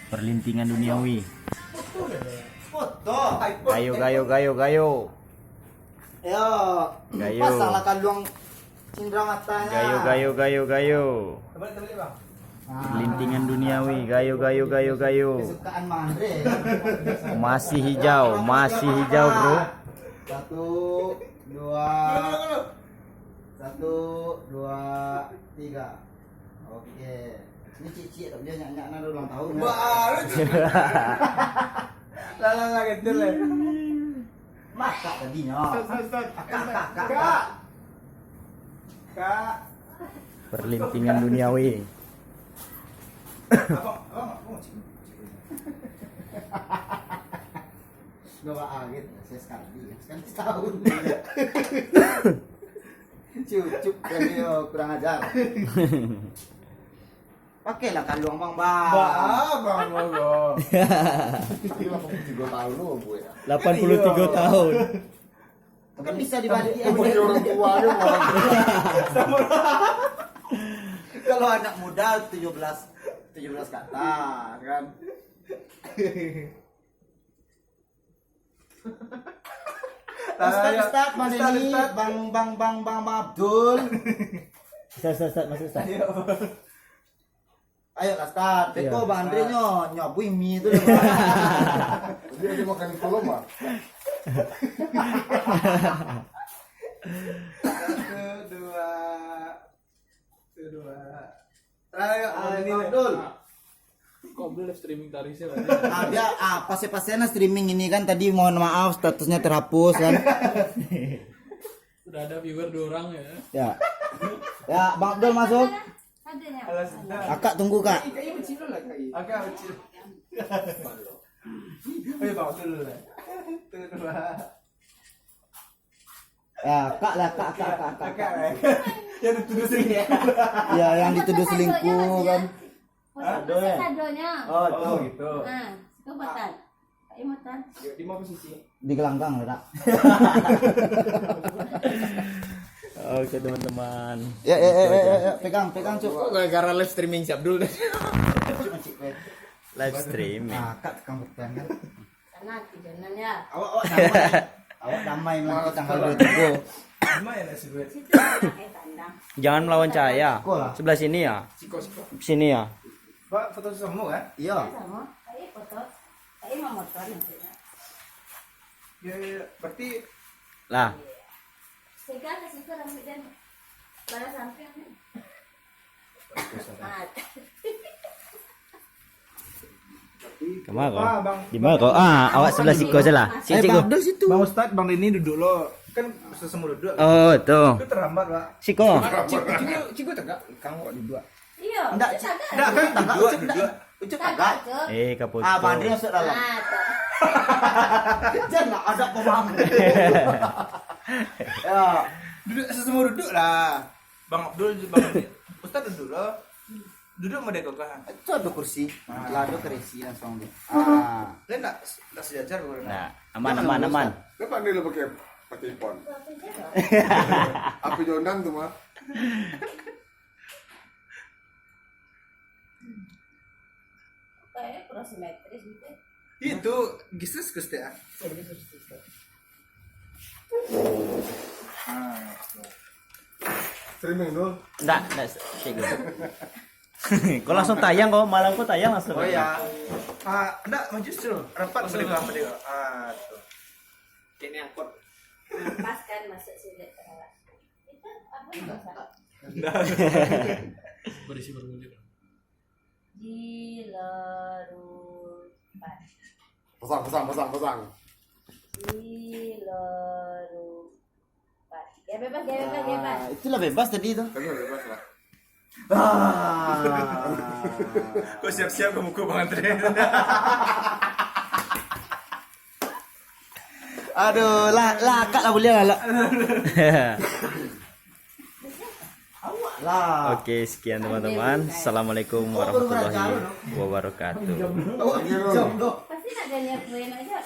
Perlintingan duniawi. Foto. Gayo, gayo, gayo, gayo. Ayo. Gayo. Pasanglah kalung cindera matanya. Gayo, gayo, gayo, gayo. Terbalik bang. Perlintingan duniawi. Gayo, gayo, gayo, gayo. Kesukaan Mandre. Masih hijau, bro. 1, 2. 1, 2, 3. Oke. Ini cici tak dia nyak-nyak ulang tahun. Baru. Lah gitu lah. Masak tadinya. Kak. Perlintingan duniawi. Abang, Bawa angin, saya sekali setahun. Cucuk kali yo, kurang ajar. Pakailah kalung bang. bang. 83 tahun lu bu ya. 83 tahun. Kan bisa dibagi orang tua lu. Kalau anak muda 17 ke atas kan. Ustaz, mana ini? Bang Abdul. Ustaz, masuk Ustaz. Ayo Ustaz, teko Bang Andre nyobuin mie itu. Dia makan kolom mah. 1, 2. Ayo, Abdul. Kok belum live streaming tarisnya kan? Dia pas-pasnya streaming ini kan tadi mohon maaf statusnya terhapus kan. Udah ada viewer 2 orang ya. Ya. Ya, Bang Abdul masuk. Kakak tunggu Kak. Agak kecil. Ayo bang dulu lah. 1, 2. Ya, Kak lah, Kak. Yang dituduh sini. Ya, yang dituduh selingkuh kan. Aduh ya. Sadonya. Oh gitu. Nah, itu batan. Kayak matan. Di mana posisi? Di gelanggang lah, Kak. Oke teman-teman. Ya, pegang Cuk. Kok gara-gara live streaming si Abdul deh. Live streaming. Nah, Kak tekan butang kan. Sana tiduran ya. Awak damai nanti tanggal 23. Lumayan lah sih duit. Situ kayak kandang. Jangan melawan cahaya. Sebelah sini ya. Siko. Sini ya. Pak foto semua kan? Iya. Sama kayak foto. Kayak mau motor maksudnya. Ya, berarti Lah, Sehingga ke situ rambutnya balas samping. Ah, kemana kau? Bang. Di mana kau? Awak sebelah siku aja lah. Siku. Abdul situ. Bang Ustadz, Bang Dini duduk lo. Kan semua duduk. Oh, tuh. Itu terlambat, Pak. Siku. Ciku tegak, kamu kok duduk. iya. Enggak, Enggak kan duduk. Ucap agak. Kaputu. Bang Andre masuk dalam. Ah, tuh. Jangan ada pemaham. Ya. Duduk semua duduk lah. Bang Abdul, Bang Ustadz duduk lo. Duduk mau dekok kan? Itu ada kursi. Lah ada kerisi langsung dia. Dia enggak sejajar gue. Nah, aman. Kenapa nih lo pakai iPhone? Api Jonan tuh mah. Kayak kurang simetris gitu. Itu gisres Gusti ya. Streaming dulu. Enggak, siku. Kau langsung tayang kau, malam kau tayang langsung. Oh ya. Enggak, justru rapat beli tuh. Tuh. Ini angkot. Pas kan masuk sini terus. Itu apa masalah? Berisi bergulir. Jilerupan. Pasang. Jilerupan. Ya bebas. Itulah bebas tadi itu. Kan udah bebas lah. Kok siap-siap ke buku Bang Andre. Aduh, Kak lah boleh lah. Lah. Oke, sekian teman-teman. Assalamualaikum warahmatullahi wabarakatuh. Awak jom doh. Pasti nak dia lihat aja.